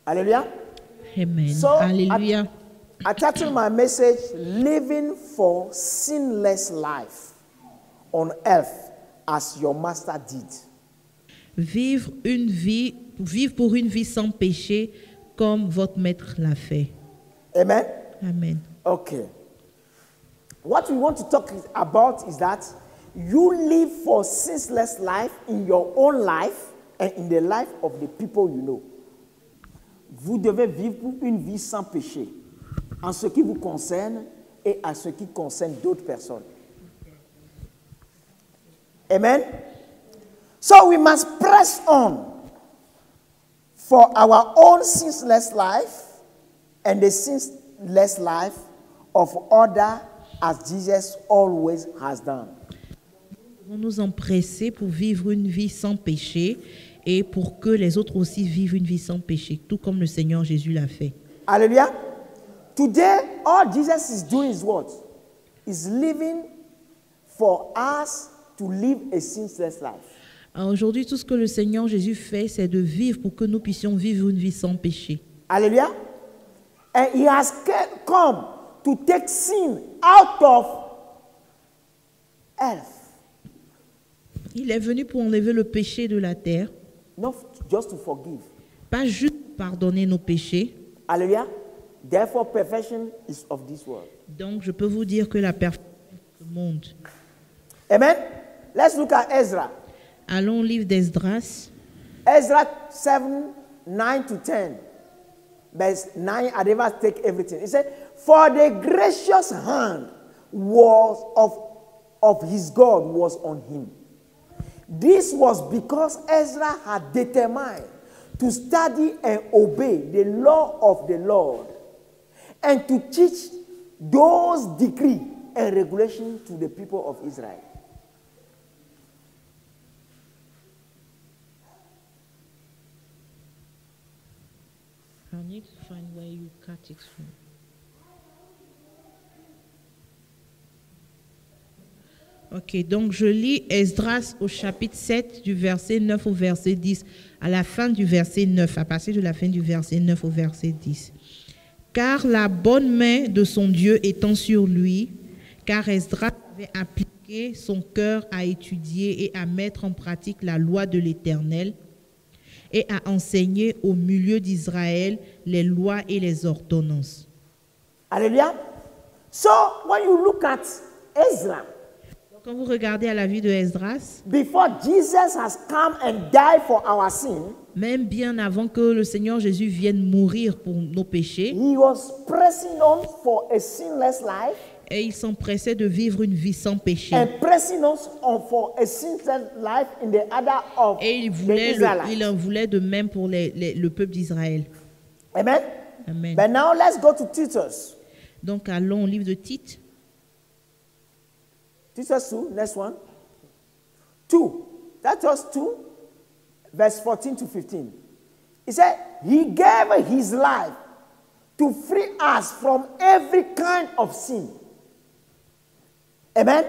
Hallelujah. Amen. So, Alléluia. I titled my message, Living for Sinless Life on Earth as Your Master Did. Vivre pour une vie sans péché comme votre maître l'a fait. Amen? Amen. Okay. What we want to talk about is that you live for sinless life in your own life and in the life of the people you know. Vous devez vivre pour une vie sans péché en ce qui vous concerne et en ce qui concerne d'autres personnes. Amen? So we must press on for our own sinless life and the sinless life of others as Jesus always has done. Nous devons nous empresser pour vivre une vie sans péché et pour que les autres aussi vivent une vie sans péché, tout comme le Seigneur Jésus l'a fait. Hallelujah. Today, all Jesus is doing is what? Is living for us to live a sinless life. Alors aujourd'hui, tout ce que le Seigneur Jésus fait, c'est de vivre pour que nous puissions vivre une vie sans péché. Hallelujah. And he has come to take sin out of earth. Il est venu pour enlever le péché de la terre, Not just to forgive. pas juste pardonner nos péchés. Hallelujah. Therefore, perfection is of this world. Donc, je peux vous dire que la perfection de ce monde. Amen. Let's look at Ezra. Allons au livre d'Esdras. Ezra 7, 9 to 10. Verse 9, I never take everything. He said, for the gracious hand of his God was on him. This was because Ezra had determined to study and obey the law of the Lord and to teach those decrees and regulations to the people of Israel. I need to find where you cut it from. Ok, donc je lis Esdras au chapitre 7 du verset 9 au verset 10, à la fin du verset 9, à partir de la fin du verset 9 au verset 10. Car la bonne main de son Dieu étant sur lui, car Esdras avait appliqué son cœur à étudier et à mettre en pratique la loi de l'Éternel et à enseigner au milieu d'Israël les lois et les ordonnances. Hallelujah. So, when you look at Ezra, Quand vous regardez à la vie de Esdras, before Jesus has come and died for our sin, même bien avant que le Seigneur Jésus vienne mourir pour nos péchés, he was pressing on for a sinless life et il s'empressait de vivre une vie sans péché. and pressing on for a sinless life in the other of Et il en voulait de même pour le peuple d'Israël. Amen? Amen. But now let's go to Titus. Donc allons au livre de Tite. Titus 2, next one. 2. Titus 2, verse 14 to 15. He said, he gave his life to free us from every kind of sin. Amen?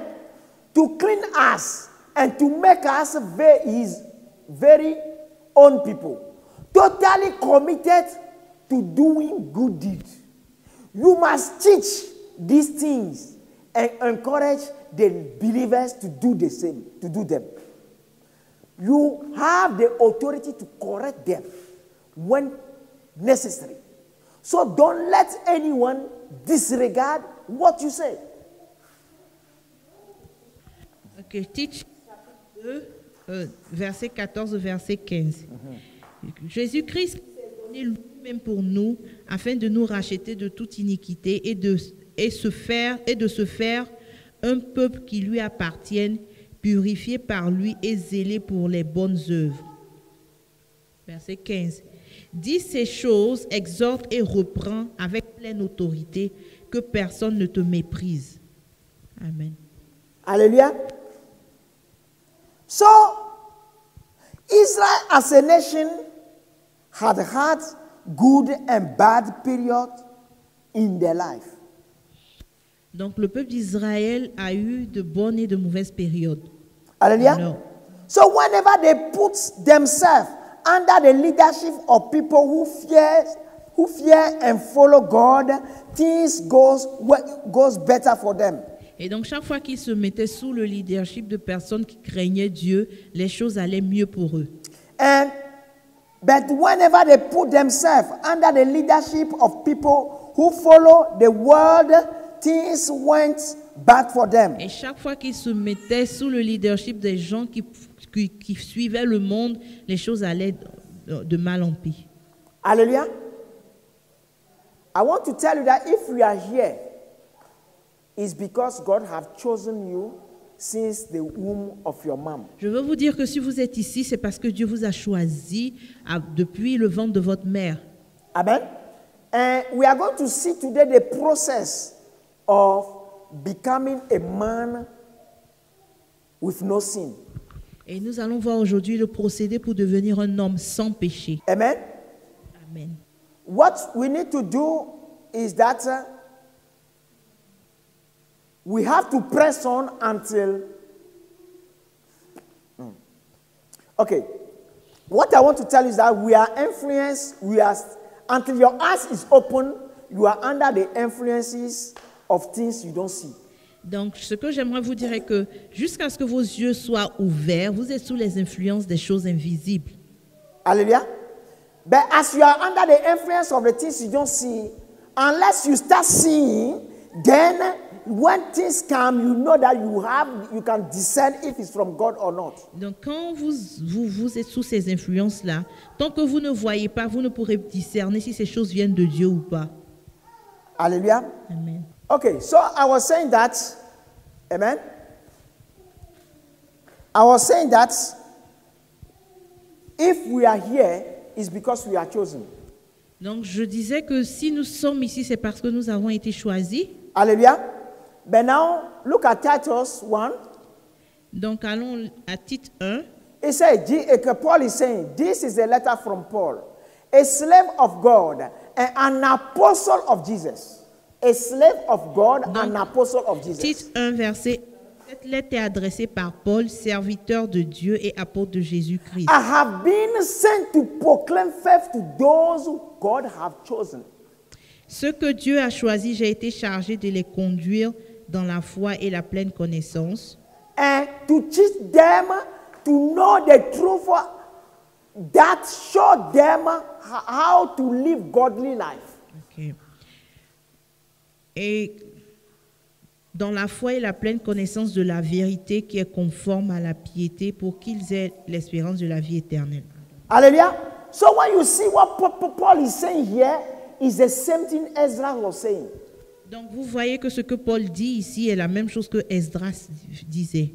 To clean us and to make us his very own people. Totally committed to doing good deeds. You must teach these things and encourage the believers to do the same, to do them. You have the authority to correct them when necessary. So don't let anyone disregard what you say. Ok, Tite 2, verset 14, verset 15. Jésus-Christ s'est donné lui-même pour nous, afin de nous racheter de toute iniquité et de se faire un peuple qui lui appartienne, purifié par lui et zélé pour les bonnes œuvres. Verset 15. Dis ces choses, exhorte et reprend avec pleine autorité, que personne ne te méprise. Amen. Hallelujah. So, Israel as a nation had good and bad periods in their life. Donc le peuple d'Israël a eu de bonnes et de mauvaises périodes. Hallelujah. Alors, So whenever they put themselves under the leadership of people who fear and follow God, things goes better for them. Et donc, chaque fois qu'ils se mettaient sous le leadership de personnes qui craignaient Dieu, les choses allaient mieux pour eux. But whenever they put themselves under the leadership of people who follow the world, things went bad for them. Et chaque fois qu'ils se mettaient sous le leadership des gens qui suivaient le monde, les choses allaient de mal en pis. Hallelujah. I want to tell you that if we are here, it's because God has chosen you since the womb of your mom. Je veux vous dire que si vous êtes ici, c'est parce que Dieu vous a choisi depuis le ventre de votre mère. Amen. And we are going to see today the process of becoming a man with no sin. Et nous allons voir aujourd'hui le procédé pour devenir un homme sans péché. Amen. Amen. What we need to do is that we have to press on until... Okay. What I want to tell you is that we are influenced, until your eyes is open, you are under the influences of things you don't see. Donc, ce que j'aimerais vous dire est que jusqu'à ce que vos yeux soient ouverts, vous êtes sous les influences des choses invisibles. Hallelujah. But as you are under the influence of the things you don't see, unless you start seeing, then when things come, you know that you can discern if it's from God or not. Donc, quand vous êtes sous ces influences-là, tant que vous ne voyez pas, vous ne pourrez discerner si ces choses viennent de Dieu ou pas. Hallelujah. Amen. Okay, so I was saying that, amen. I was saying that if we are here, it's because we are chosen. Donc, je disais que si nous sommes ici, c'est parce que nous avons été choisis. Hallelujah. But now, look at Titus 1. Donc, allons à Tite 1. It says, Paul is saying, this is a letter from Paul, a slave of God and an apostle of Jesus. A slave of God, Donc, an apostle of Jesus. Tite 1, verset. Cette lettre est adressée par Paul, serviteur de Dieu et apôtre de Jésus-Christ. I have been sent to proclaim faith to those who God have chosen. Ce que Dieu a choisi, j'ai été chargé de les conduire dans la foi et la pleine connaissance. And to teach them to know the truth that show them how to live godly life. Okay. Et dans la foi et la pleine connaissance de la vérité qui est conforme à la piété pour qu'ils aient l'espérance de la vie éternelle. Hallelujah. So when you see what Paul is saying here, is the same thing Ezra was saying. Donc vous voyez que ce que Paul dit ici est la même chose que Esdras disait.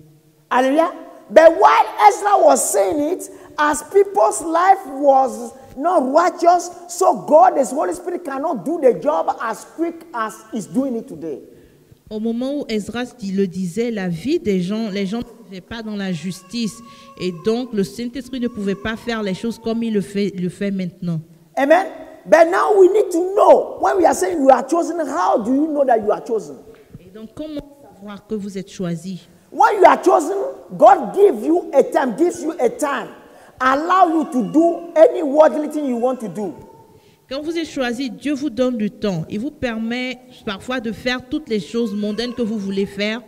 Hallelujah. But while Ezra was saying it, as people's life was not righteous, so God, the Holy Spirit, cannot do the job as quick as He's doing it today. Au moment où Esdras le disait, la vie des gens, les gens ne vivaient pas dans la justice. Et donc, le Saint-Esprit ne pouvait pas faire les choses comme il le fait maintenant. Amen. But now we need to know, when we are saying you are chosen, how do you know that you are chosen? Et donc, comment savoir que vous êtes choisi? When you are chosen, God gives you a time, allow you to do any worldly thing you want to do. Quand vous êtes choisi, Dieu vous donne du temps. Il vous permet parfois de faire toutes les choses mondaines que vous voulez faire.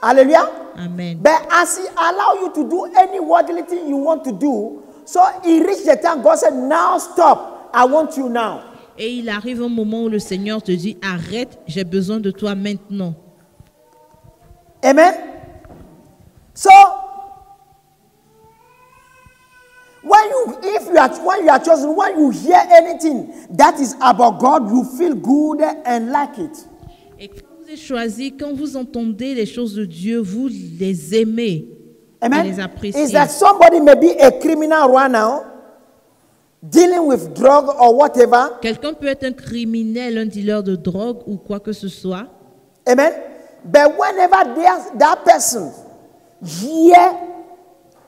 Hallelujah. Amen. But as He allows you to do any worldly thing you want to do, so He reached the time, God said, now stop. I want you now. Et il arrive un moment où le Seigneur te dit, arrête, j'ai besoin de toi maintenant. Amen. So, when you are chosen, when you hear anything that is about God, you feel good and like it. Et quand vous êtes choisi, quand vous entendez les choses de Dieu, vous les aimez. Amen. Et les appréciez. Is that somebody may be a criminal right now, dealing with drug or whatever. Quelqu'un peut être un criminel, un dealer de drogue ou quoi que ce soit. Amen. But whenever that person hear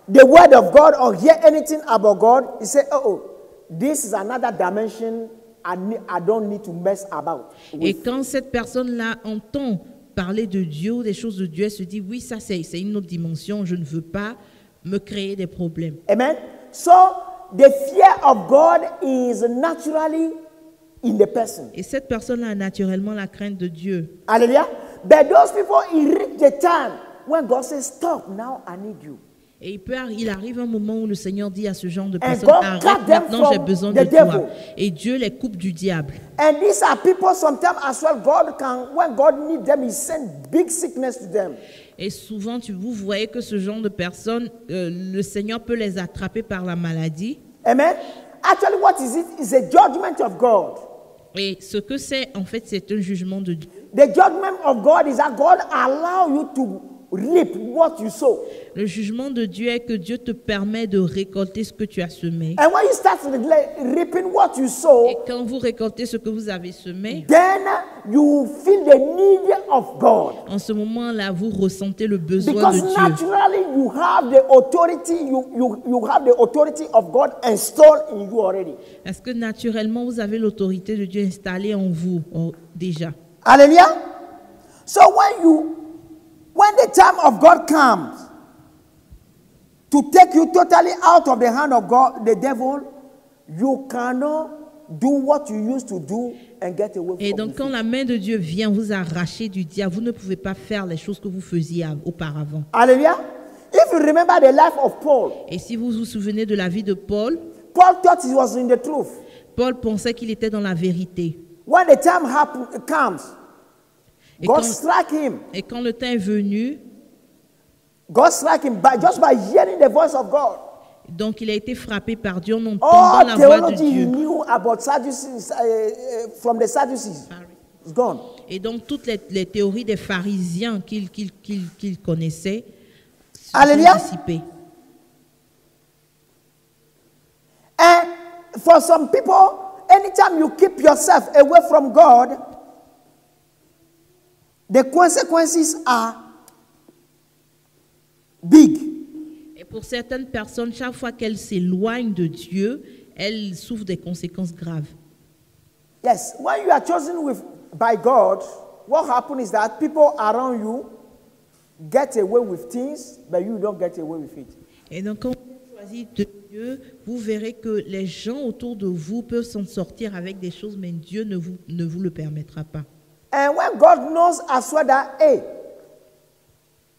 the word of God or hear anything about God, he say, oh, this is another dimension I don't need to mess about with. Et quand cette personne-là entend parler de Dieu ou des choses de Dieu, elle se dit, oui, ça c'est une autre dimension, je ne veux pas me créer des problèmes. Amen. So the fear of God is naturally in the person. Et cette personne a naturellement la crainte de Dieu. Hallelujah. But those people, it reach the time when God says, stop, now I need you. Et il arrive un moment où le Seigneur dit à ce genre de And personnes, God arrête cut them maintenant, j'ai from besoin the de toi. devil. Et Dieu les coupe du diable. And these are people sometimes as well, God can, when God needs them, He sends big sickness to them. Et souvent, vous voyez que ce genre de personnes, le Seigneur peut les attraper par la maladie. Amen. Actually, what is it? It's a judgment of God. Et ce que c'est, en fait, c'est un jugement de Dieu. The judgment of God is that God allow you to reap what you sow. Le jugement de Dieu est que Dieu te permet de récolter ce que tu as semé. And when you start reaping what you Et sow, quand vous récoltez ce que vous avez semé, then you feel the need of God. en ce moment-là, vous ressentez le besoin Because de Dieu. naturally you have the authority, you have the authority of God installed in you already. Parce que naturellement, vous avez l'autorité de Dieu installée en vous déjà. Hallelujah. So when the time of God comes to take you totally out of the hand of God, the devil, you cannot do what you used to do and get away from Et donc, it. quand la main de Dieu vient vous arracher du diable, vous ne pouvez pas faire les choses que vous faisiez auparavant. Hallelujah. If you remember the life of Paul, Et si vous vous souvenez de la vie de Paul, Paul thought he was in the truth. Paul pensait qu'il était dans la vérité. When the time comes, Et God quand, struck him. et quand le temps est venu, God struck him just by hearing the voice of God. donc il a été frappé par Dieu en entendant All la voix de theology he Dieu. knew about Sadducees, from the Sadducees, is gone. Et donc toutes les théories des pharisiens qu'il connaissait sont Alléluia. dissipées. And for some people, anytime you keep yourself away from God, the consequences are big. Et pour certaines personnes, chaque fois qu'elles s'éloignent de Dieu, elles souffrent des conséquences graves. Yes, when you are chosen by God, what happens is that people around you get away with things, but you don't get away with it. Et donc, quand vous choisissez de Dieu, vous verrez que les gens autour de vous peuvent s'en sortir avec des choses, mais Dieu ne vous le permettra pas. And when God knows as well that, hey,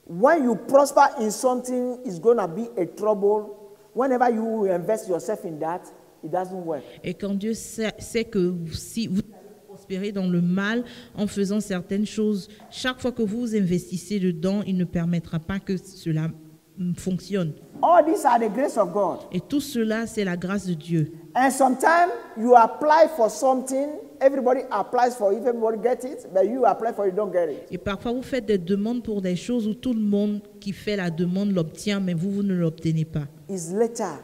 when you prosper in something, it's going to be a trouble. Whenever you invest yourself in that, it doesn't work. Et quand Dieu sait que si vous allez prospérer dans le mal en faisant certaines choses, chaque fois que vous investissez dedans, il ne permettra pas que cela fonctionne. All these are the grace of God. Et tout cela, c'est la grâce de Dieu. And sometimes you apply for something, everybody applies for it, everybody gets it, but you apply for it, you don't get it. Et parfois, vous faites des demandes pour des choses où tout le monde qui fait la demande l'obtient, mais vous ne l'obtenez pas. It's later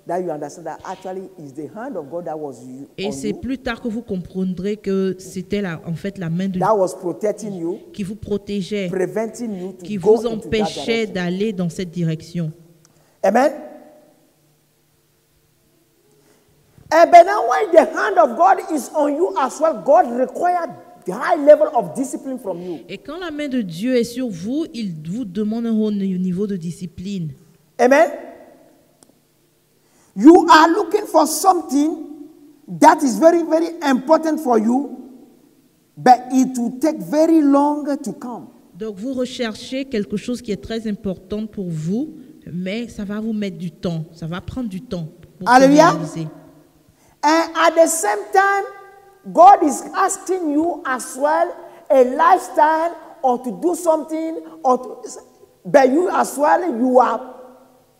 that you understand that actually it's the hand of God that was you, Et on c'est you, plus tard que vous comprendrez que c'était en fait la main de Dieu that was protecting you, qui vous protégeait, preventing you to qui go vous into that empêchait direction. d'aller dans cette direction. Amen. And but now when the hand of God is on you as well, God requires the high level of discipline from you. Et quand la main de Dieu est sur vous, il vous demande un haut niveau de discipline. Amen. You are looking for something that is very, very important for you, but it will take very long to come. Donc vous recherchez quelque chose qui est très important pour vous, mais ça va vous mettre du temps, ça va prendre du temps pour se Alléluia. réaliser. And at the same time, God is asking you as well a lifestyle or to do something, but you as well, you are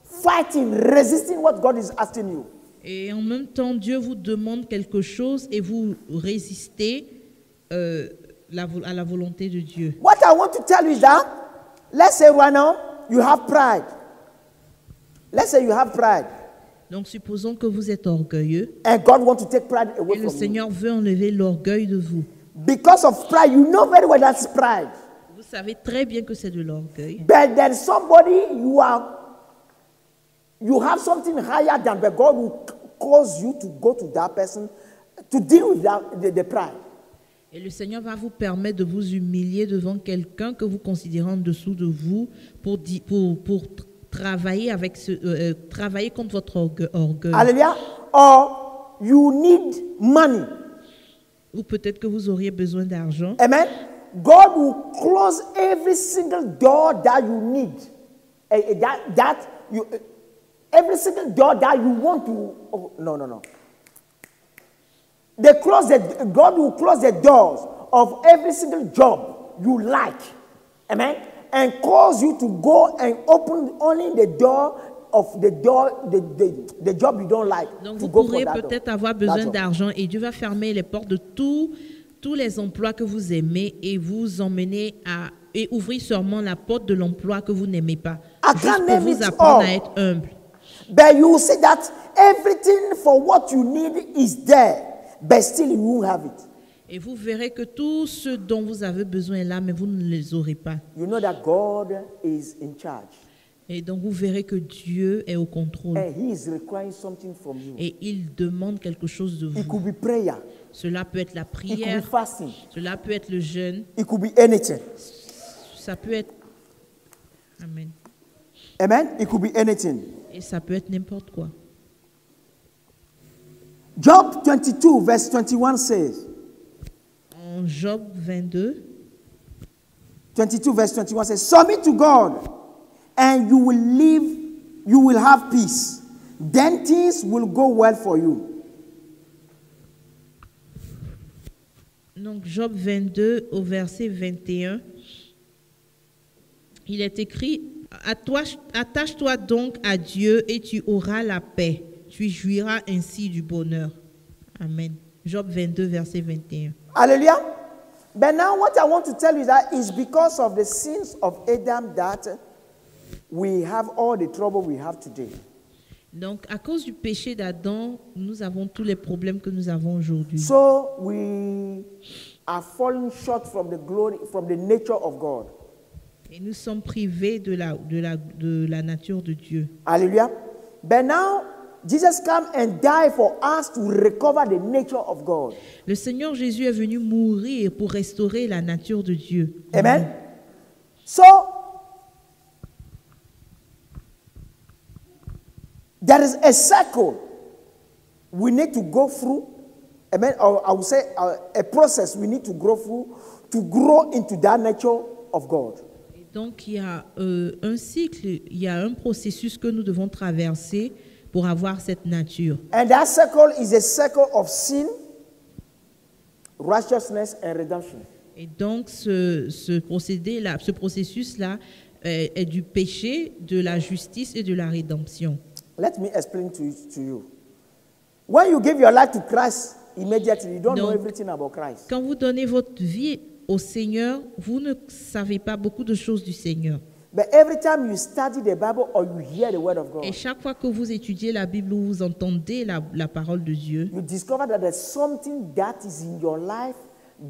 fighting, resisting what God is asking you. Et en même temps, Dieu vous demande quelque chose et vous résistez à la volonté de Dieu. What I want to tell you is that, let's say right now, you have pride. Let's say you have pride. Donc supposons que vous êtes orgueilleux And God wants to take pride away et le from you. Seigneur veut enlever l'orgueil de vous. Because of pride, you know very well that's pride. Vous savez très bien que c'est de l'orgueil. But there's somebody you have something higher than, but God will cause you to go to that person to deal with the pride. Et le Seigneur va vous permettre de vous humilier devant quelqu'un que vous considérez en dessous de vous pour travailler avec travailler contre votre orgueil. Hallelujah. Or you need money. Ou peut-être que vous auriez besoin d'argent. Amen. God will close every single door that you need. Every single door that you want to. Oh, no. God will close the doors of every single job you like. Amen. And cause you to go and open only the job you don't like. Donc to vous go pourrez for that peut-être door. avoir That besoin job. d'argent et Dieu va fermer les portes de tous les emplois que vous aimez et vous emmener et ouvrir seulement la porte de l'emploi que vous n'aimez pas. I Juste can't pour name vous it apprendre all. à être humble. But you will see that everything for what you need is there, but still you won't have it. Et vous verrez que tout ce dont vous avez besoin est là, mais vous ne les aurez pas. You know that God is in charge. Et donc vous verrez que Dieu est au contrôle. And He is requiring something from you. Et il demande quelque chose de It vous. could be prayer. Cela peut être la It could be prière, fasting. cela peut être le jeûne, It could be anything. ça peut être... Amen. Amen? It could be anything. Et ça peut être n'importe quoi. Job 22 verse 21 says, En Job 22, 22 verse 21 says, submit to God and you will live, you will have peace. Then things will go well for you. donc Job 22 au verset 21, il est écrit, attache-toi donc à Dieu et tu auras la paix. Tu jouiras ainsi du bonheur. Amen. Job 22, verset 21. Hallelujah. But now what I want to tell you that is because of the sins of Adam that we have all the trouble we have today. Donc, à cause du péché d'Adam, nous avons tous les problèmes que nous avons aujourd'hui. So we are falling short from the glory, from the nature of God. Et nous sommes privés de la nature de Dieu. Hallelujah. But now Jesus came and died for us to recover the nature of God. Le Seigneur Jésus est venu mourir pour restaurer la nature de Dieu. Amen. So there is a circle we need to go through. Amen. Or I would say a process we need to go through to grow into that nature of God. Et donc, il y a un cycle, il y a un processus que nous devons traverser pour avoir cette nature. And that circle is a circle of sin, righteousness, and redemption. Et donc, ce procédé-là, ce processus-là est du péché, de la justice et de la rédemption. Let me explain to you. When you give your life to Christ, immediately you don't know Donc, everything about Christ. Quand vous donnez votre vie au Seigneur, vous ne savez pas beaucoup de choses du Seigneur. But every time you study the Bible or you hear the word of God, Et chaque fois que vous étudiez la Bible ou vous entendez la parole de Dieu, you discover that there's something that is in your life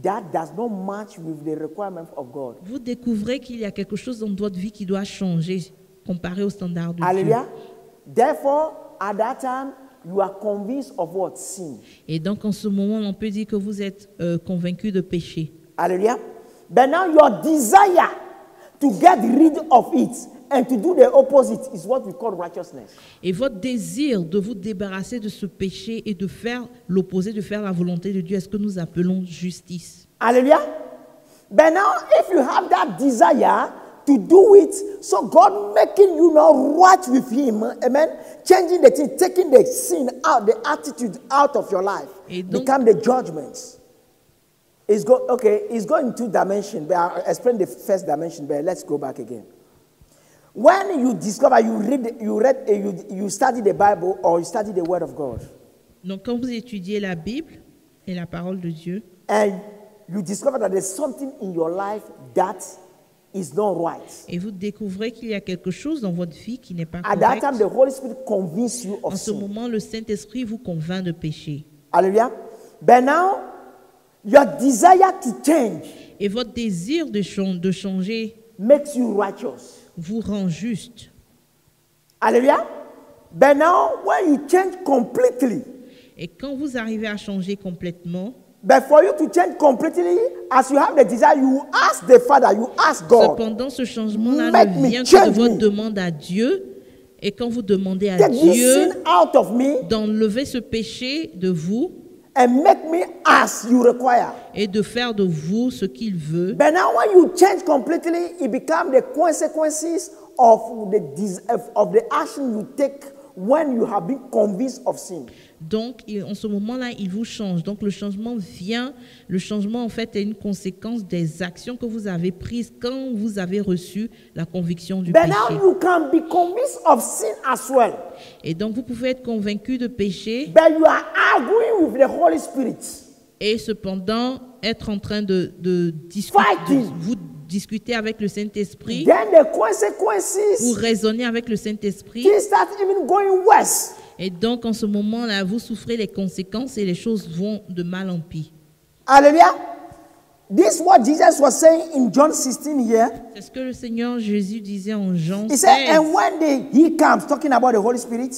that does not match with the requirements of God. vous découvrez qu'il y a quelque chose dans votre vie qui doit changer comparé aux standards de Hallelujah. Therefore, at that time, you are convinced of what? Sin. Dieu. Et donc, en ce moment, on peut dire que vous êtes convaincu de péché. Hallelujah. But now your desire to get rid of it and to do the opposite is what we call righteousness. Et votre désir de vous débarrasser de ce péché et de faire l'opposé, de faire la volonté de Dieu, est ce que nous appelons justice. Hallelujah. But now, if you have that desire to do it, so God making you now right with Him, amen, changing the thing, taking the sin out, the attitude out of your life, Et donc- become the judgments. It's going in two dimensions, but I'll explain the first dimension, but let's go back again. When you discover, you study the Bible or you study the Word of God, Donc, quand vous étudiez la Bible et la parole de Dieu, and you discover that there's something in your life that is not right. et vous découvrez qu'il y a quelque chose dans votre vie qui n'est pas At that time, correct, the Holy Spirit convinces you en of ce sin. moment, le Saint-Esprit vous convainc de péché. Hallelujah. But now, your desire to change Et votre désir de changer makes you righteous. vous rend juste. Hallelujah. But now, when you change completely, Et quand vous arrivez à changer complètement, but for you to change completely, as you have the desire, you ask the Father, you ask God, cependant, ce changement-là Make ne me vient que change de votre me. demande à Dieu. Et quand vous demandez à take this Dieu sin out of me d'enlever ce péché de vous and make me as you require. et de faire de vous ce qu'il veut, But now when you change completely, it becomes the consequences of the action you take when you have been convinced of sin. donc en ce moment-là, il vous change. Donc le changement en fait est une conséquence des actions que vous avez prises quand vous avez reçu la conviction du But péché. now you can be convinced of sin as well. Et donc vous pouvez être convaincu de péché But you are arguing with the Holy Spirit. et cependant être en train de Fighting. vous discuter avec le Saint-Esprit Then the ou consequences raisonner avec le Saint-Esprit. things start even going worse. Et donc, en ce moment-là, vous souffrez les conséquences et les choses vont de mal en pis. Hallelujah. This is what Jesus was saying in John 16 here. C'est ce que le Seigneur Jésus disait en Jean He 16. said, and when he comes, talking about the Holy Spirit,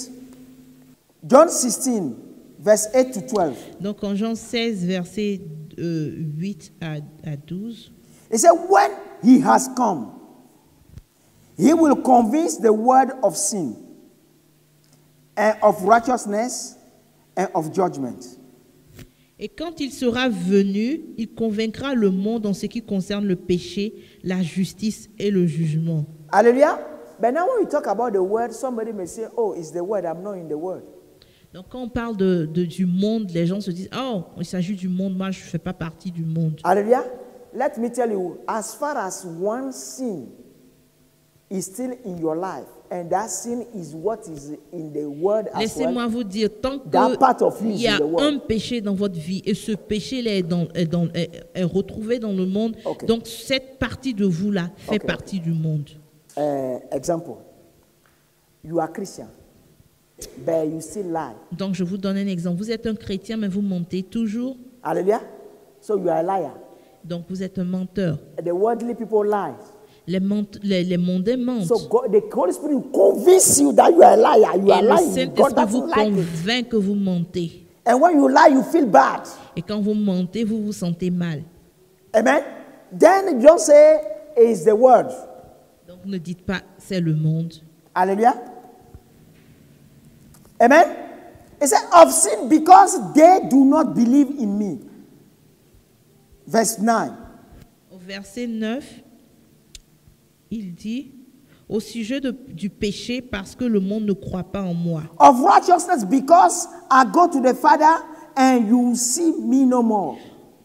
John 16, verse 8 to 12. Donc, en Jean 16, versets 8 à 12. He said, when he has come, he will convince the world of sin and of righteousness and of judgment. Et quand il sera venu, il convaincra le monde en ce qui concerne le péché, la justice et le jugement. Hallelujah. But now when we talk about the word, somebody may say, oh, it's the word, I'm not in the word. Donc, quand on parle du monde, les gens se disent, oh, il s'agit du monde, moi je ne fais pas partie du monde. Hallelujah. Let me tell you, as far as one sin is still in your life, and that sin is what is in the word as Laissez-moi well, vous dire, tant that part of you qu'il is y a in the world. un péché dans votre vie et ce péché-là est retrouvé dans le monde, Okay. donc cette partie de vous-là fait Okay. partie du monde. Example, you are Christian, but you still lie. Donc je vous donne un exemple. Vous êtes un chrétien, mais vous mentez toujours. Hallelujah. So you are a liar. Donc vous êtes un menteur. The worldly people lie. Les mondains mentent. So God, the Holy Spirit will convince you that you are a liar. You Et are le lying. God Saint-Esprit vous doesn't like it. convainc que vous mentez. And when you lie, you feel bad. Et quand vous mentez, vous vous sentez mal. Amen. Then you don't say it's the word. Donc ne dites pas c'est le monde. Hallelujah. Amen. It said of sin because they do not believe in me. Verse 9. Au verset 9, il dit au sujet du péché parce que le monde ne croit pas en moi. Of righteousness because I go to the Father and you see me no more.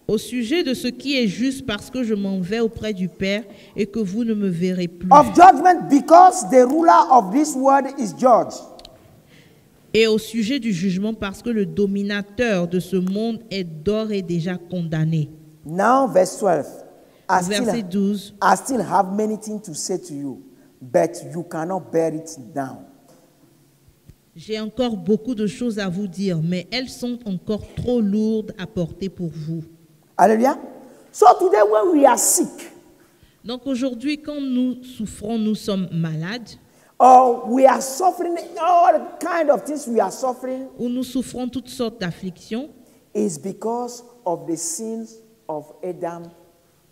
Au sujet de ce qui est juste parce que je m'en vais auprès du Père et que vous ne me verrez plus. Of judgment because the ruler of this world is judged. Et au sujet du jugement parce que le dominateur de ce monde est d'ores et déjà condamné. Now verse 12. Verset 12. I still have many things to say to you, but you cannot bear it now. J'ai encore beaucoup de choses à vous dire, mais elles sont encore trop lourdes à porter pour vous. Hallelujah. So today when we are sick, Donc aujourd'hui, quand nous souffrons, nous sommes malades, or we are suffering, all kind of things we are suffering, ou nous souffrons toutes sortes d'afflictions, is because of the sins of Adam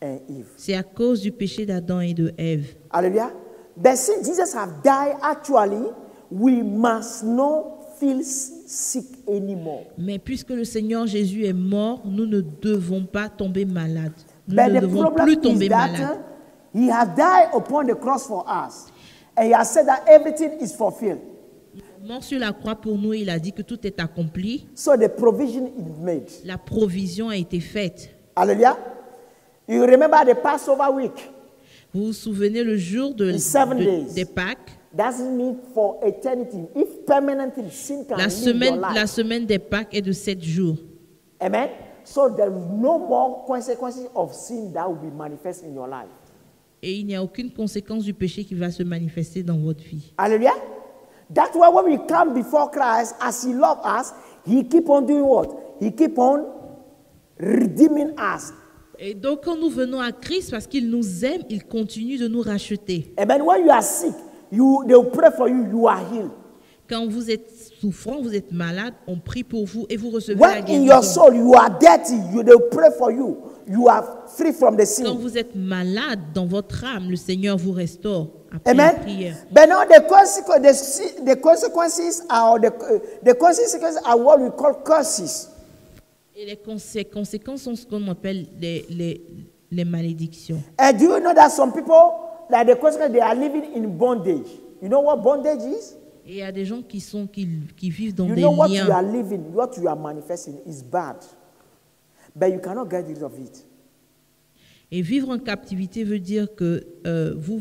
and Eve. c'est à cause du péché d'Adam et de Ève. Hallelujah. But since Jesus have died, actually, we must not feel sick anymore. Mais puisque le Seigneur Jésus est mort, nous ne devons pas tomber malades. Nous But ne the devons problem plus is tomber that malades. he has died upon the cross for us. And he has said that everything is fulfilled. Mort sur la croix pour nous, il a dit que tout est accompli. So the provision is made. La provision a été faite. Hallelujah. You remember the Passover week? Vous vous souvenez le jour The 7 days. des Pâques? Doesn't mean for eternity. If permanently sin can leave your life. La semaine des Pâques est de 7 jours. Amen. So there is no more consequences of sin that will be manifest in your life. Et il n'y a aucune conséquence du péché qui va se manifester dans votre vie. Hallelujah. That's why when we come before Christ, as He loves us, He keep on doing what? He keep on redeeming us. Et donc quand nous venons à Christ, parce qu'il nous aime, il continue de nous racheter. Amen. When you are sick, they will pray for you, you are healed. Quand vous êtes souffrant, vous êtes malade, on prie pour vous et vous recevez la When in your guérison. soul you are dirty, they will pray for you. you are free from the Quand sin. vous êtes malade dans votre âme, le Seigneur vous restaure après Amen. la prière. But now the consequences are what we call curses. Et les conséquences sont ce qu'on appelle les malédictions. And do you know that some people, like the consequence, they are living in bondage? You know what bondage is? Et il y a des gens qui vivent dans You des know what you liens. are living, what you are manifesting is bad. But you cannot get rid of it. Et vivre en captivité veut dire que vous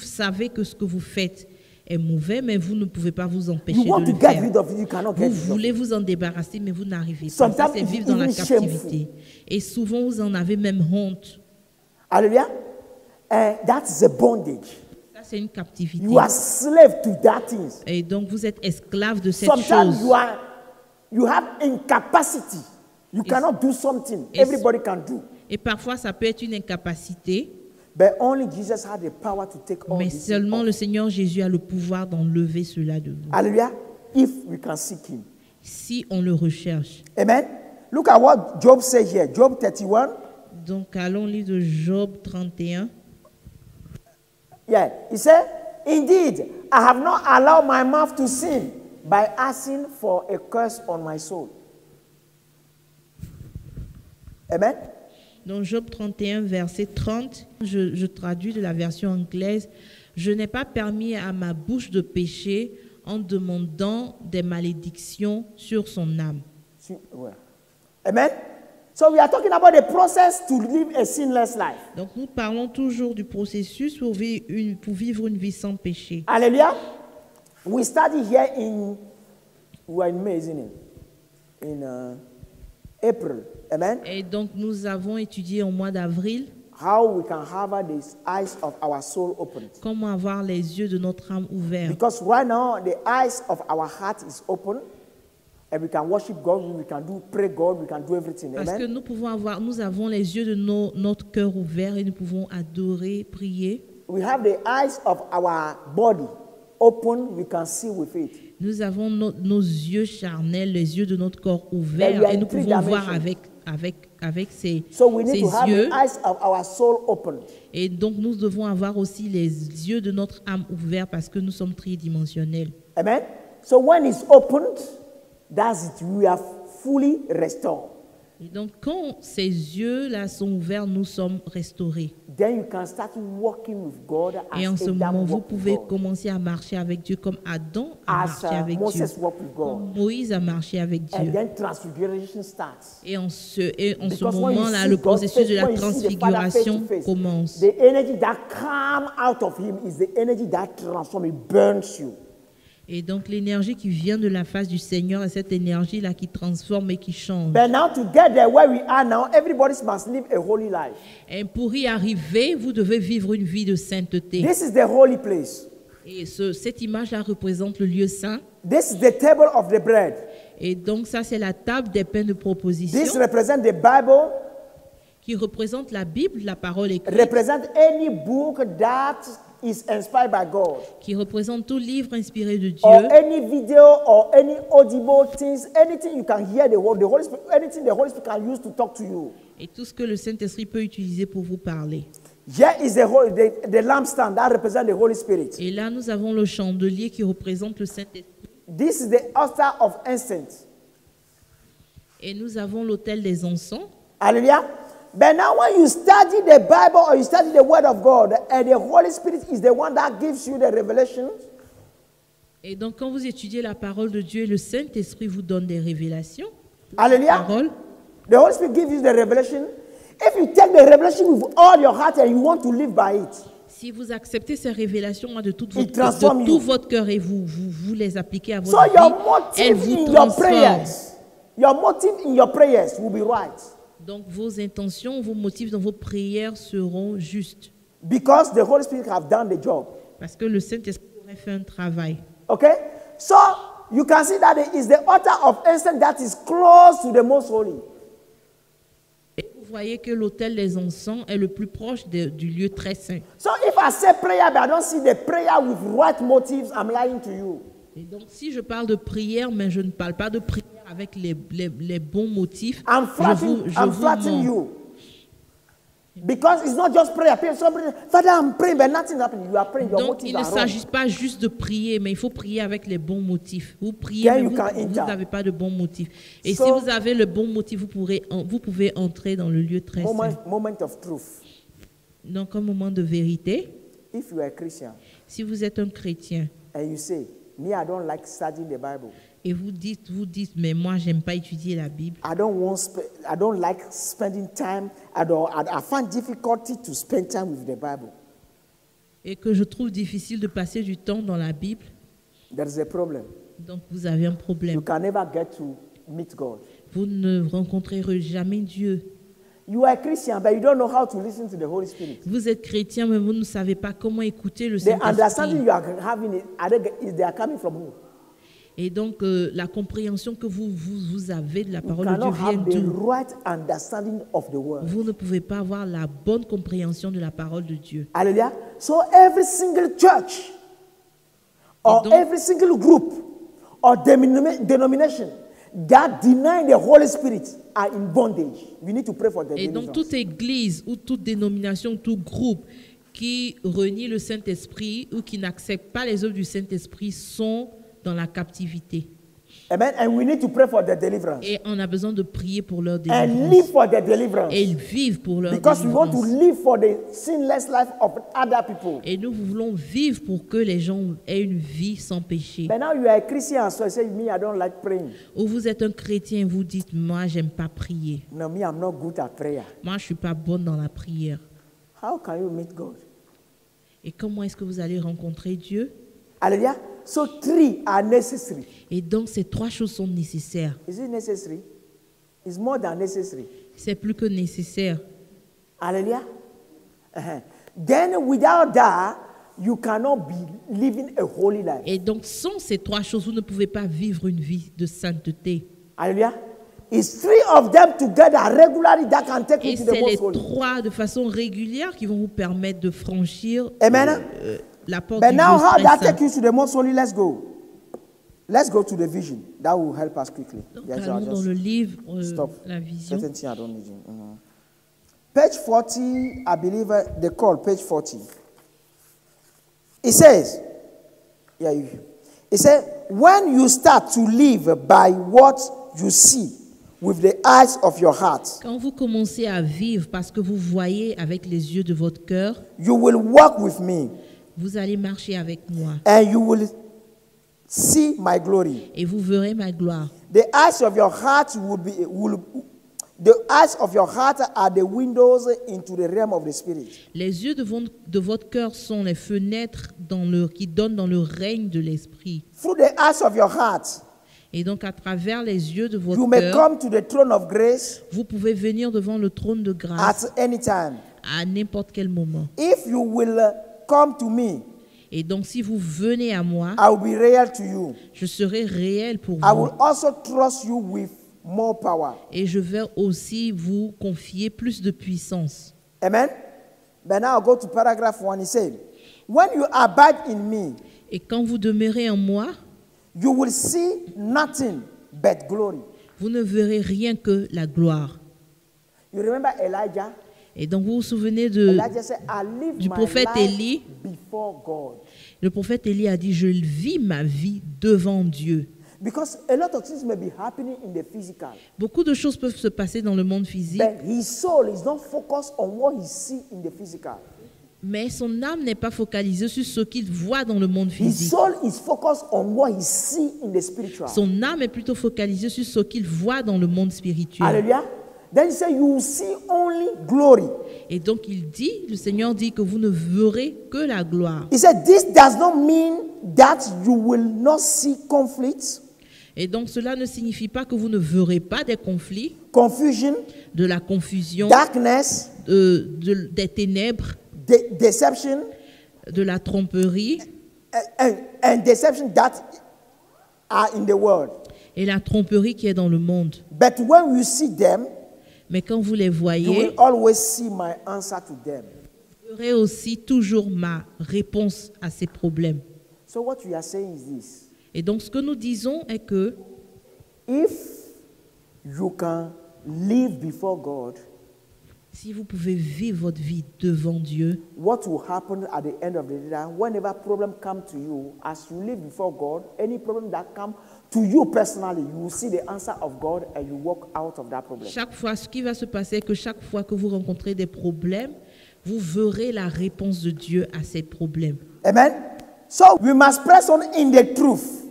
savez que ce que vous faites est mauvais, mais vous ne pouvez pas vous empêcher You want de to le get faire. rid of it, you cannot get Vous rid of voulez it. vous en débarrasser, mais vous n'arrivez pas. Sometimes Ça, c'est it's vivre dans la even captivité. Et souvent, vous en avez même honte. Hallelujah. And that is a bondage. Ça, c'est une captivité. You are slave to that thing. Et donc, vous êtes esclave de cette Sometimes chose. you have incapacity. You cannot do something It's- everybody can do. Et parfois, ça peut être une incapacité, But only Jesus had the power to take all mais this seulement off. le Seigneur Jésus a le pouvoir d'enlever cela de vous. Hallelujah. If we can seek him. Si on le recherche. Amen. Look at what Job says here. Job 31. Donc, allons lire de Job 31. Yeah. He said, indeed, I have not allowed my mouth to sin by asking for a curse on my soul. Amen. Dans Job 31, verset 30, je traduis de la version anglaise. Je n'ai pas permis à ma bouche de pécher en demandant des malédictions sur son âme. See, well. Amen. So we are talking about the process to live a sinless life. Donc nous parlons toujours du processus pour vivre une vie sans péché. Hallelujah. We study here we are in May, isn't it? In April. Amen. Et donc nous avons étudié au mois d'avril How we can have the eyes of our soul opened. comment avoir les yeux de notre âme ouverts. Because right now the eyes of our heart is open, and we can worship God, we can pray God, we can do everything. Parce que Amen. nous avons les yeux de notre cœur ouverts et nous pouvons adorer, prier. We have the eyes of our body open, we can see with it. Nous avons nos yeux charnels, les yeux de notre corps we ouverts are et in nous three pouvons voir dimensions. avec ces So we need to have yeux. the eyes of our soul open. Et donc nous devons avoir aussi les yeux de notre âme ouverts parce que nous sommes tridimensionnels. Amen. So when it's opened, that's it. We are fully restored. Et donc quand ces yeux-là sont ouverts, nous sommes restaurés. Then you can start walking with God Et en as ce Adam moment, vous walked with pouvez God, commencer à marcher avec Dieu comme Adam a as marché avec Dieu, Moses walked with God. comme Moïse a marché avec And Dieu. then transfiguration starts. Et en ce Because when you moment-là, see le God processus de la when you see the Father face to transfiguration face, commence. The energy that come out of him is the energy that transforms, it burns you. Et donc l'énergie qui vient de la face du Seigneur est cette énergie-là qui transforme et qui change. But now to get there where we are now, everybody must live a holy life. Et pour y arriver, vous devez vivre une vie de sainteté. This is the holy place. Et cette image-là représente le lieu saint. This is the table of the bread. Et donc ça, c'est la table des pains de This proposition represents the Bible, qui représente la Bible, la parole écrite, represent any book that is inspired by God, qui représente tout livre inspiré de or Dieu, any video or any audible things, anything you can hear the Holy Spirit, anything the Holy Spirit can use to talk to you. et tout ce que le Saint-Esprit peut utiliser pour vous parler. Here is the lampstand that represents the Holy Spirit. Et là, nous avons le chandelier qui représente le Saint-Esprit. This is the altar of incense. Et nous avons l'autel des encens. Hallelujah. But now when you study the Bible or you study the Word of God, and the Holy Spirit is the one that gives you the revelation, Et donc, quand vous étudiez la parole de Dieu, le Saint-Esprit vous donne des révélations. hallelujah. Parole. The Holy Spirit gives you the revelation. If you take the revelation with all your heart and you want to live by it, Si vous acceptez ces révélations de tout It transforms you. votre cœur et vous les appliquez à votre so your vie, elles motive vous in your transforment. prayers, your motive in your prayers will be right. Donc, vos intentions, vos motifs dans vos prières seront justes. Because the Holy Spirit have done the job. Parce que le Saint-Esprit aurait fait un travail. Okay? So you can see that it is the altar of incense that is close to the most holy. Et vous voyez que l'autel des encens est le plus proche du lieu très saint. So if I say prayer but I don't see the prayer with right motives, I'm lying to you. Et donc, si je parle de prière, mais je ne parle pas de prière avec les bons motifs, I'm je vous flattering mens. you. Because it's not just prayer. Father, I'm praying, but nothing happening. You are praying, your Donc, motives il ne are wrong. s'agit pas juste de prier, mais il faut prier avec les bons motifs. Vous priez, Then mais you vous can enter. n'avez pas de bons motifs. Et So- si vous avez le bon motif, vous pouvez entrer dans le lieu très saint. Moment of truth. Donc, un moment de vérité. If you are a Christian Si vous êtes un chrétien and you say, me, I don't like studying the Bible. et vous dites, mais moi, j'aime pas étudier la Bible. I don't like spending time. I find difficulty to spend time with the Bible. Et que je trouve difficile de passer du temps dans la Bible, There is a problem. donc vous avez un You problème. can never get to meet God. Vous ne rencontrerez jamais Dieu. You are a Christian, but you don't know how to listen to the Holy Spirit. Vous êtes chrétien, mais vous ne savez pas comment écouter le The Saint-Esprit. understanding you are having, they are coming from who? Et donc, la compréhension que vous avez de la You parole de Dieu cannot vient have the d'où? right understanding of the word. Vous ne pouvez pas avoir la bonne compréhension de la parole de Dieu. Hallelujah. So every single church or donc- every single group or denomination that deny the Holy Spirit are in bondage. We need to pray for the Et donc, deliverance. toute église ou toute dénomination, tout groupe qui renie le Saint-Esprit ou qui n'accepte pas les œuvres du Saint-Esprit sont dans la captivité. Amen. And we need to pray for the deliverance. Et on a besoin de prier pour leur And délivrance. live for the deliverance. Et ils vivent pour leur Because we want to délivrance. live for the sinless life of other people. Et nous voulons vivre pour que les gens aient une vie sans péché. But now you are a Christian, so you say, me, I don't like praying. Ou vous êtes un chrétien, vous dites, moi, j'aime pas prier. No, me, I'm not good at prayer. Moi, je suis pas bonne dans la prière. How can you meet God? Et comment est-ce que vous allez rencontrer Dieu? Hallelujah. So three are necessary. Et donc, ces trois choses sont nécessaires. Is it necessary? It's more than necessary. C'est plus que nécessaire. Hallelujah. Then without that, you cannot be living a holy life. Et donc, sans ces trois choses, vous ne pouvez pas vivre une vie de sainteté. Hallelujah. It's three of them together regularly that can take you Et to c'est the les most holy. trois de façon régulière qui vont vous permettre de franchir Amen. la porte But du now, lieu how très that saint. take you to the most holy? Let's go. Let's go to the vision. That will help us quickly. Donc, Yes, I'll allons dans just le livre, stop. la vision. Certain thing I don't need. Page 40, I believe the call, page 40. It says, it says, when you start to live by what you see with the eyes of your heart, Quand vous commencez à vivre parce que vous voyez avec les yeux de votre cœur, you will walk with me vous allez marcher avec moi and you will see my glory. et vous verrez ma gloire. The eyes of your heart the eyes of your heart are the windows into the realm of the spirit. Les yeux de votre cœur sont les fenêtres qui donnent dans le règne de l'esprit. Through the eyes of your heart, Et donc, à travers les yeux de you votre may cœur, come to the throne of grace vous pouvez venir devant le trône de grâce at any time. à n'importe quel moment. If you will come to me, Et donc, si vous venez à moi, I will be real to you. je serai réel pour I will vous. also trust you with more power. Et je vais aussi vous confier plus de puissance. Amen. But now I'll go to paragraph 1. He said, when you abide in me, Et quand vous demeurez en moi, you will see nothing but glory. vous ne verrez rien que la gloire. You remember Elijah? Et donc, vous vous souvenez de... Elijah said, I live du my prophète life Élie. before God. Le prophète Élie a dit, je vis ma vie devant Dieu. Because a lot of things may be happening in the physical. Beaucoup de choses peuvent se passer dans le monde physique, But his soul is not focused on what he sees in the physical. mais son âme n'est pas focalisée sur ce qu'il voit dans le monde His physique. soul is focused on what he sees in the spiritual. Son âme est plutôt focalisée sur ce qu'il voit dans le monde spirituel. Hallelujah. Then he said, you will see only glory. Et donc il dit, le Seigneur dit que vous ne verrez que la gloire. He said, this does not mean that you will not see conflicts, Et donc cela ne signifie pas que vous ne verrez pas des conflits, confusion, de la confusion, darkness, des ténèbres, deception, de la tromperie and deception that are in the world. et la tromperie qui est dans le monde. But when you see them, Mais quand vous les you voyez, will always see my answer to them. vous verrez aussi toujours ma réponse à ces problèmes. So what we are saying is this. Et donc ce que nous disons est que If you can live before God Si vous pouvez vivre votre vie devant Dieu, what will happen at the end of the day, that whenever problem come to you, as you live before God, any problem that come to you personally, you will see the answer of God and you walk out of that problem. chaque fois, ce qui va se passer, c'est que chaque fois que vous rencontrez des problèmes, vous verrez la réponse de Dieu à ces problèmes. Amen. So we must press on in the truth,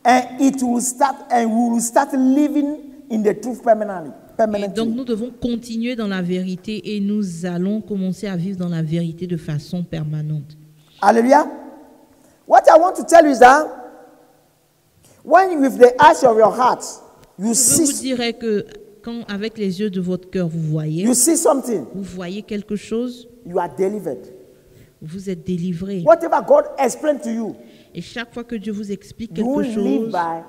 and it will start, and we will start living in the truth permanently. Et donc nous devons continuer dans la vérité et nous allons commencer à vivre dans la vérité de façon permanente. Hallelujah. What I want to tell you is that when with the eyes of your heart, you Je vous see, dirais que quand avec les yeux de votre cœur vous you see something, voyez quelque chose, you are delivered. vous êtes délivré. Whatever God explained to you, Et chaque fois que Dieu vous explique you quelque won't live chose, by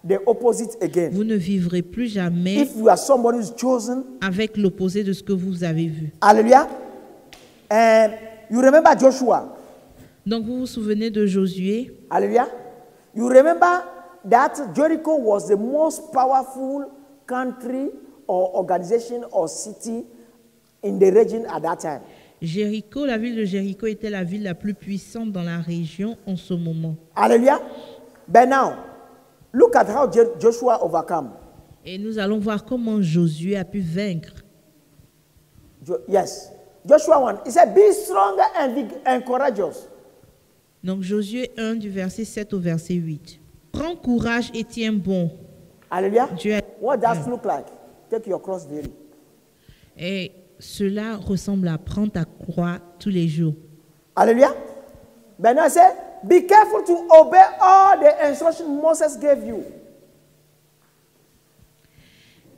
the opposite again. vous ne vivrez plus jamais If you are somebody who's chosen, avec l'opposé de ce que vous avez vu. hallelujah. And you remember Joshua, Donc vous vous souvenez de Josué? hallelujah. You remember that Jericho was the most powerful country or organization or city in the region at that time. Jéricho, la ville de Jéricho était la ville la plus puissante dans la région en ce moment. Hallelujah. But now, look at how Joshua overcome. Et nous allons voir comment Josué a pu vaincre. Yes. Joshua 1, he said, be stronger and courageous. Donc Josué 1 du verset 7 au verset 8. Prends courage et tiens bon. Hallelujah. Dieu a- What does it look like? Take your cross daily. Et cela ressemble à prendre ta croix tous les jours. Hallelujah. But now I say, be careful to obey all the instructions Moses gave you.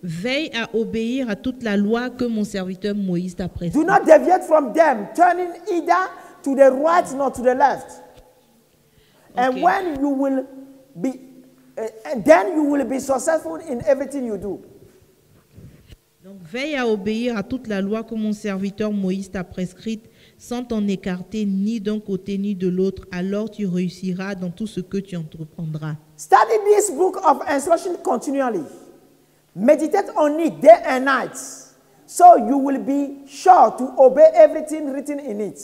Veille à obéir à toute la loi que mon serviteur Moïse t'a Do prescrite. not deviate from them, turning either to the right nor to the left. And Okay. when you will be, and then you will be successful in everything you do. Donc veille à obéir à toute la loi que mon serviteur Moïse t'a prescrite, sans t'en écarter ni d'un côté ni de l'autre, alors tu réussiras dans tout ce que tu entreprendras. Study this book of instruction continually. Meditate on it day and night, so you will be sure to obey everything written in it.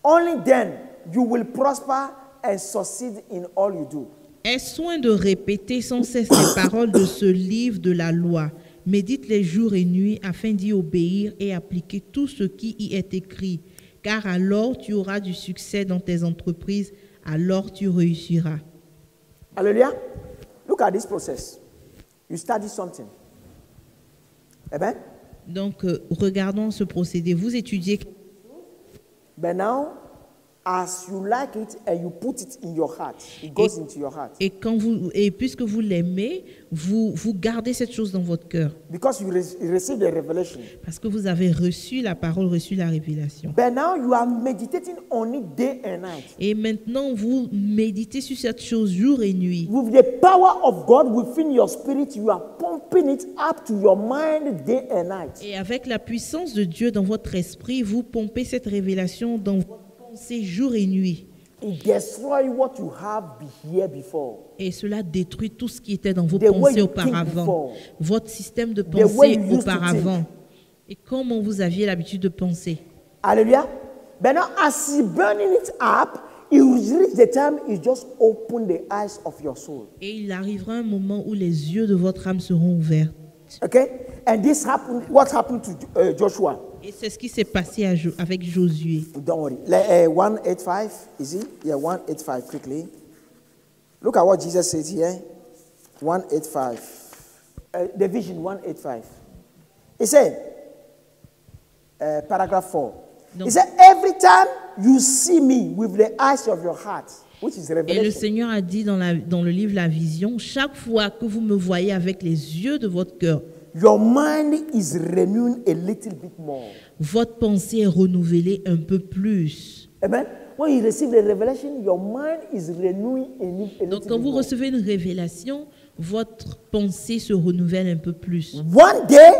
Only then you will prosper and succeed in all you do. Aie soin de répéter sans cesse les paroles de ce livre de la loi. Médite les jours et nuits afin d'y obéir et appliquer tout ce qui y est écrit. Car alors tu auras du succès dans tes entreprises, alors tu réussiras. Hallelujah. Look at this process. You study something. Amen. Donc, regardons ce procédé. Vous étudiez, But now, as you like it and you put it in your heart, it goes into your heart. et puisque vous l'aimez, vous gardez cette chose dans votre cœur. Because you receive the revelation. Parce que vous avez reçu la parole, reçu la révélation. But now you are meditating on it day and night. Et maintenant, vous méditez sur cette chose jour et nuit. With the power of God within your spirit, you are pumping it up to your mind day and night. Et avec la puissance de Dieu dans votre esprit, vous pompez cette révélation dans votre pensée jour et nuit. It destroys what you have here before. Et cela détruit tout ce qui était dans vos The way pensées you think auparavant. before. Votre système de The way pensée you used to auparavant. Et comment vous aviez l'habitude de penser. Hallelujah. But now as you burning it up, it will reach the time you just open the eyes of your soul. Et il arrivera un moment où les yeux de votre âme seront ouverts. Okay? And this happened, what happened to Joshua? Et c'est ce qui s'est passé avec Josué. Don't worry. 185, is it? Yeah, 185, quickly. Look at what Jesus says here. 185. The vision 185. He said, paragraph 4. Donc- He said, every time you see me with the eyes of your heart, which is Et le revelation. Seigneur a dit dans le livre La Vision, chaque fois que vous me voyez avec les yeux de votre cœur, Your mind is renewed a little bit more. votre pensée est renouvelée un peu plus. Amen. When you receive the revelation, your mind is renewing a little Donc bit quand vous more. recevez une révélation, votre pensée se renouvelle un peu plus. One day,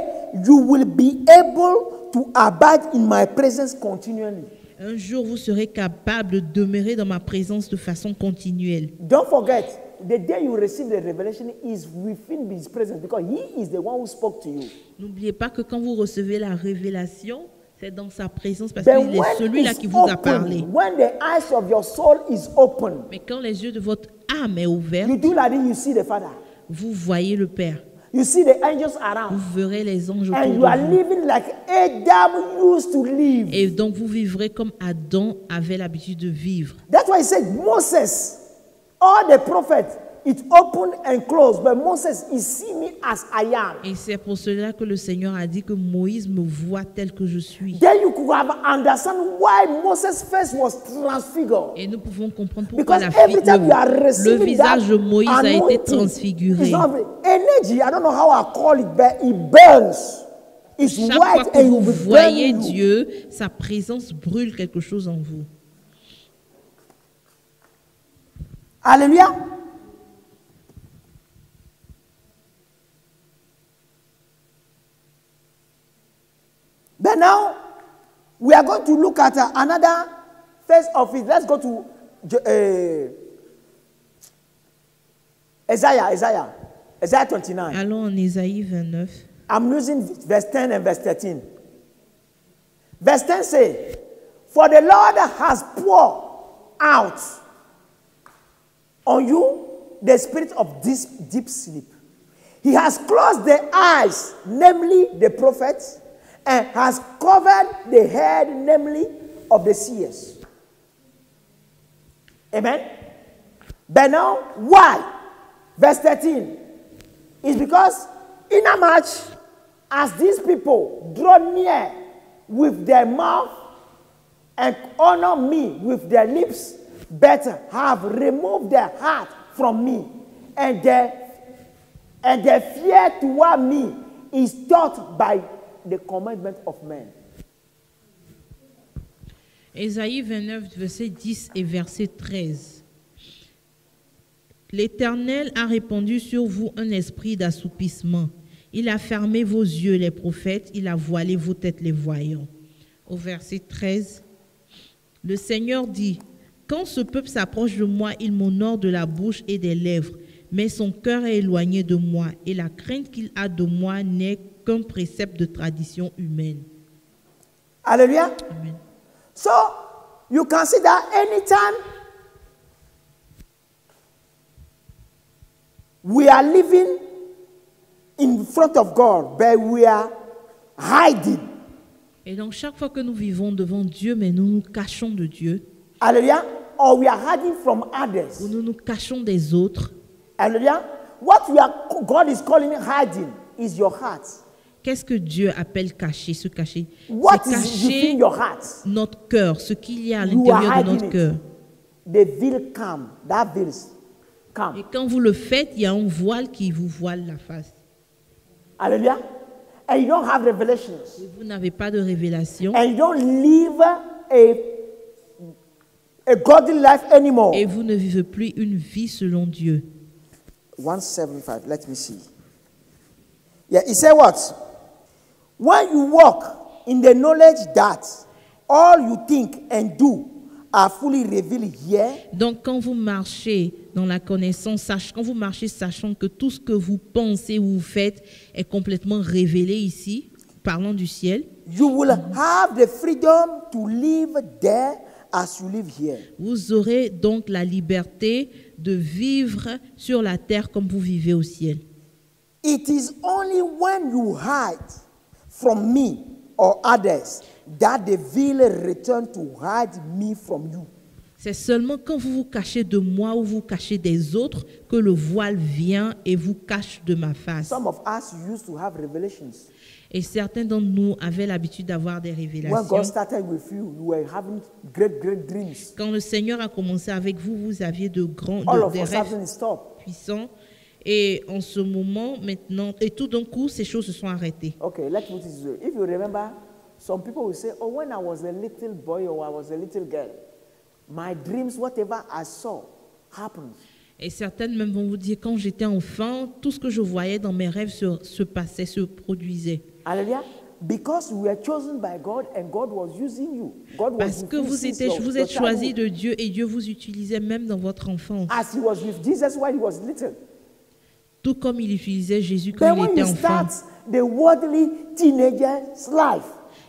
you will be able to abide in my presence continually. Un jour, vous serez capable de demeurer dans ma présence de façon continuelle. Don't forget, the day you receive the revelation is within His presence because He is the one who spoke to you. N'oubliez pas que quand vous recevez la révélation, c'est dans sa présence parce Then qu'il est celui-là it's qui vous a parlé. open, when the eyes of your soul is open, Mais quand les yeux de votre âme est ouverts, you do like this, you see the Father. vous voyez le Père. You see the angels around. Vous verrez les anges And autour you are de vous. living like Adam used to live. Et donc vous vivrez comme Adam avait l'habitude de vivre. That's why he said Moses, all the prophets, it opened and closed, but Moses, he see me as I am. Et c'est pour cela que le Seigneur a dit que Moïse me voit tel que je suis. Then you could have understand why Moses' face was transfigured. Et nous pouvons comprendre pourquoi Because every time you are le receiving visage de that Moïse a été anointing, transfiguré. it's not energy. I don't know how I call it, but it burns. It's Chaque fois white que and vous you will voyez burn you. Dieu, sa présence brûle quelque chose en vous. Hallelujah. But now, we are going to look at another phase of it. Let's go to Isaiah 29. Allons en Ésaïe 29. I'm using verse 10 and verse 13. Verse 10 says, "For the Lord has poured out on you the spirit of this deep sleep. He has closed the eyes, namely the prophets, and has covered the head, namely of the seers." Amen. But now, why? Verse 13 is because inasmuch as these people draw near with their mouth and honor me with their lips, but have removed their heart from me, and their fear toward me is taught by the commandment of men. Ésaïe 29, verset 10 et verset 13. L'Éternel a répandu sur vous un esprit d'assoupissement. Il a fermé vos yeux, les prophètes, il a voilé vos têtes, les voyants. Au verset 13, le Seigneur dit, « Quand ce peuple s'approche de moi, il m'honore de la bouche et des lèvres, mais son cœur est éloigné de moi, et la crainte qu'il a de moi n'est qu'un précepte de tradition humaine. » Hallelujah. Amen. So, you can see that anytime we are living in front of God, but we are hiding. Et donc, chaque fois que nous vivons devant Dieu, mais nous nous cachons de Dieu, Hallelujah. Or we are hiding from others. ou nous nous cachons des autres, Hallelujah. What God is calling hiding is your heart. qu'est-ce que Dieu appelle cacher, se cacher? What C'est is cacher within your heart? notre cœur, ce qu'il y a à You are l'intérieur de hiding notre it. cœur. The veil come. That veil is come. Et quand vous le faites, il y a un voile qui vous voile la face. Hallelujah. And you don't have revelations. Et vous n'avez pas de révélation. And you don't live a godly life anymore. Et vous ne vivez plus une vie selon Dieu. 175. Let me see. Yeah, he said what? When you walk in the knowledge that all you think and do are fully revealed here, Donc, quand vous marchez dans la connaissance, quand vous marchez sachant que tout ce que vous pensez ou vous faites est complètement révélé ici, parlant du ciel, you will have the freedom to live there as you live here. vous aurez donc la liberté de vivre sur la terre comme vous vivez au ciel. It is only when you hide from me or others that the veil return to hide me from you. C'est seulement quand vous vous cachez de moi ou vous cachez des autres que le voile vient et vous cache de ma face. Some of us used to have revelations. Et certains d'entre nous avaient l'habitude d'avoir des When révélations. God started with you, you were having great dreams. Quand le Seigneur a commencé avec vous, vous aviez des All of rêves a sudden it stopped. puissants. Et en ce moment, maintenant, et tout d'un coup, ces choses se sont arrêtées. Okay, let's put it this way. If you remember, some people will say, "Oh, when I was a little boy or I was a little girl, my dreams, whatever I saw, happened." Et certaines même vont vous dire, quand j'étais enfant, tout ce que je voyais dans mes rêves se passait, se produisait. Hallelujah. Because we were chosen by God and God was using you. God was Parce que vous êtes your choisis childhood. de Dieu et Dieu vous utilisait même dans votre enfance. As he was with Jesus while he was little. Tout comme il utilisait Jésus But quand il when était you enfant. start the worldly teenager's life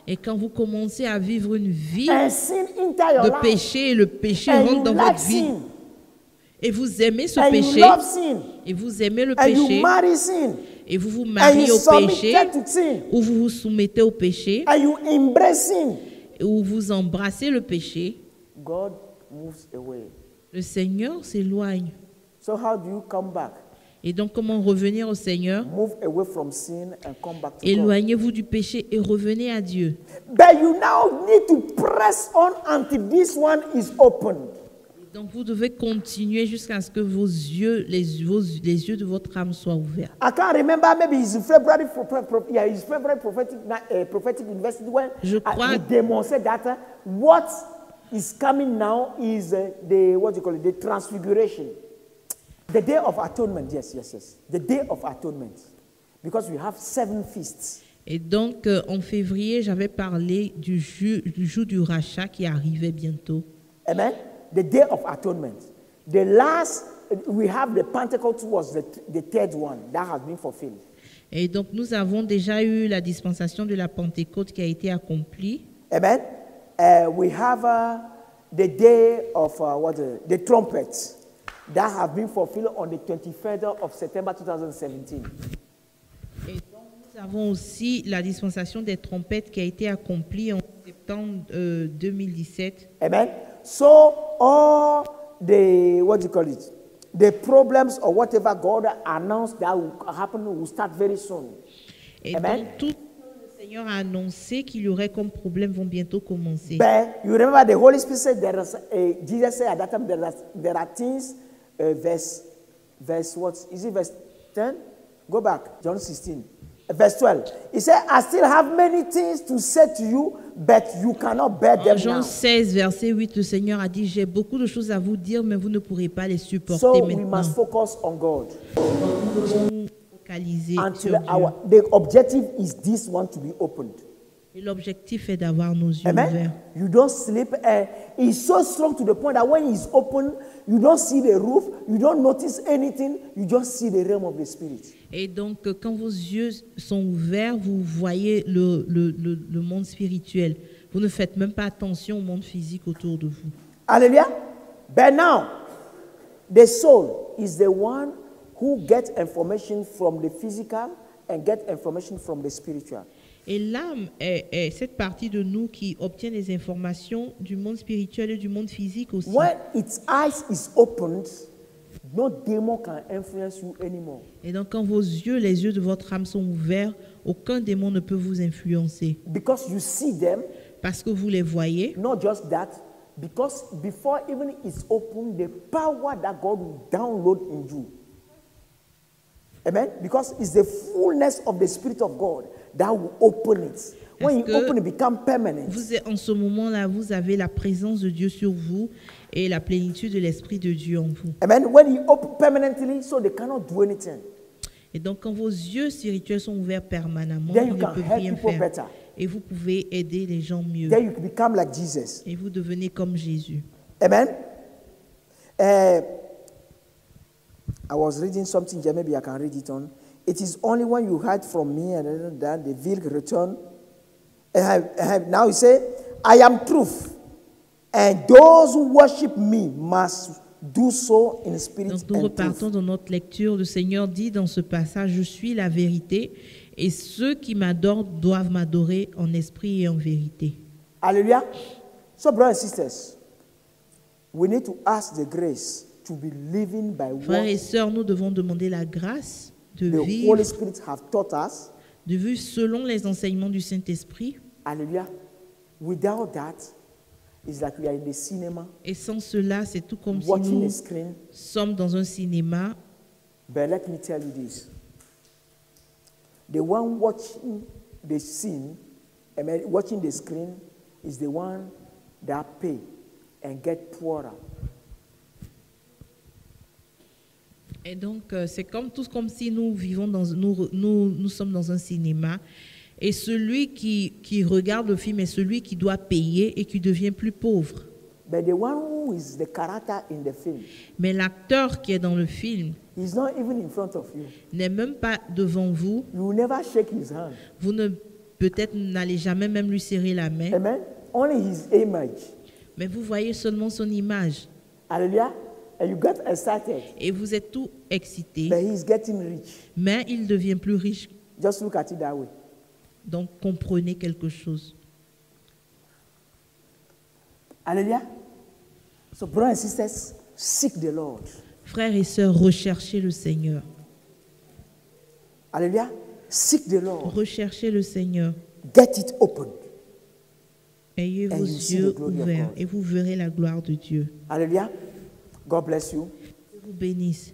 Et quand vous commencez à vivre une vie and sin enter your de life, péché et le péché and rentre you dans like votre vie sin, et vous aimez ce and you péché love sin, et vous aimez le and you péché marry sin, et vous vous and mariez you au péché submit to sin, ou vous vous soumettez au péché and you embrace sin, ou vous embrassez le péché, God moves away. le Seigneur s'éloigne. So how do you come back? Et donc comment revenir au Seigneur? Move away from sin and come back to God. Éloignez-vous du péché et revenez à Dieu. But you now need to press on until this one is opened. Donc vous devez continuer jusqu'à ce que vos yeux, les yeux de votre âme soient ouverts. I can't remember, maybe it's February, his February prophetic university when Je crois- he demonstrated that what is coming now is the transfiguration. The day of atonement, yes. The day of atonement. Because we have 7 feasts. Et donc en février, j'avais parlé du jour du rachat qui arrivait bientôt. Amen. The day of atonement. The last, we have the Pentecost was the third one that has been fulfilled. Et donc nous avons déjà eu la dispensation de la Pentecôte qui a été accomplie. Amen. We have the day of the trumpets that have been fulfilled on the 23rd of September 2017. Et donc nous avons aussi la dispensation des trompettes qui a été accomplie en septembre 2017. Amen. So all the the problems or whatever God announced that will happen will start very soon. Et Amen. donc tout ce que le Seigneur a annoncé qu'il y aurait comme problème vont bientôt commencer. But you remember the Holy Spirit said Jesus said at that time there are things, verse what is it, verse 10? Go back, John 16. Verse 12. He said, I still have many things to say to you, but you cannot bear En them Jean now. 16, verset 8, le Seigneur a dit, j'ai beaucoup de choses à vous dire, mais vous ne pourrez pas les supporter So we maintenant. must focus on God. Nous devons focaliser Until sur Dieu. the objective is this one to be opened. Et l'objectif est d'avoir nos yeux Amen. ouverts. You don't sleep. It's so strong to the point that when it's open, you don't see the roof, you don't notice anything, you just see the realm of the spirit. Et donc, quand vos yeux sont ouverts, vous voyez le monde spirituel. Vous ne faites même pas attention au monde physique autour de vous. Hallelujah. But now, the soul is the one who gets information from the physical and gets information from the spiritual. Et l'âme est cette partie de nous qui obtient les informations du monde spirituel et du monde physique aussi. When its eyes is opened, no demon can influence you anymore. Et donc, quand vos yeux, les yeux de votre âme sont ouverts, aucun démon ne peut vous influencer. Because you see them, Parce que vous les voyez. not just that, because before even it's open, the power that God will download in you. Amen? Because it's the fullness of the Spirit of God that will open it. When you Parce que open it, become permanent. En ce moment-là, vous avez la présence de Dieu sur vous et la plénitude de l'Esprit de Dieu en vous. Amen? When you open permanently, so they cannot do anything. Et donc, quand vos yeux spirituels sont ouverts permanemment, Then ils you ne can peuvent help rien people faire. better. Et vous pouvez aider les gens mieux. Then you become like Jesus. Et vous devenez comme Jésus. Amen? I was reading something here, maybe I can read it on. It is only when you hide from me and then the will return. Now he say, I am truth, and those who worship me must do so in spirit Donc nous and repartons truth. dans notre lecture. Le Seigneur dit dans ce passage, je suis la vérité, et ceux qui m'adorent doivent m'adorer en esprit et en vérité. Hallelujah. So, brothers and sisters, we need to ask the grace to be living by Frères et what sœurs, nous devons demander la grâce de the vivre, Holy Spirit have taught us. de vivre selon les enseignements du Saint-Esprit. Hallelujah. Without that, it's like we are in the cinema, Et sans cela, c'est tout comme si watching nous a screen. sommes dans un cinéma. But let me tell you this. The one watching the scene, watching the screen, is the one that pay and get poorer. Et donc, c'est comme si nous vivons nous sommes dans un cinéma Et celui qui regarde le film est celui qui doit payer et qui devient plus pauvre. But the one who is the character in the film, Mais l'acteur qui est dans le film he's not even in front of you. n'est même pas devant vous. You will never shake his hand. Vous ne peut-être n'allez jamais même lui serrer la main. Amen. Only his image. Mais vous voyez seulement son image. Hallelujah. And you get excited. Et vous êtes tout excité. But he's getting rich. Mais il devient plus riche. Just look at it that way. Donc comprenez quelque chose. Hallelujah. So, brothers and sisters, seek the Lord. Frères et sœurs, recherchez le Seigneur. Hallelujah. Seek the Lord. Recherchez le Seigneur. Get it open. Ayez And vos you see yeux the glory of ouverts God. et vous verrez la gloire de Dieu. Hallelujah. God bless you. Dieu vous bénisse.